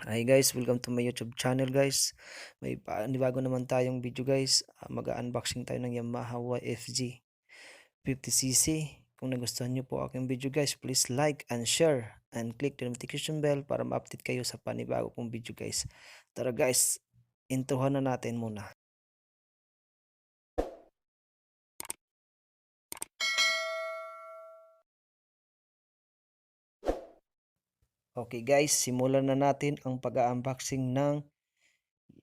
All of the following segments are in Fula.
Hi guys, welcome to my YouTube channel guys. May panibago naman tayong video guys. Mag-unboxing tayo ng Yamaha YFZ 50cc. Kung nagustuhan nyo po aking video guys, please like and share and click the notification bell para ma-update kayo sa panibago kong video guys. Tara guys, introhan na natin muna. Okay guys, simulan na natin ang pag-unboxing ng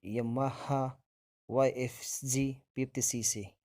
Yamaha YFZ 50cc.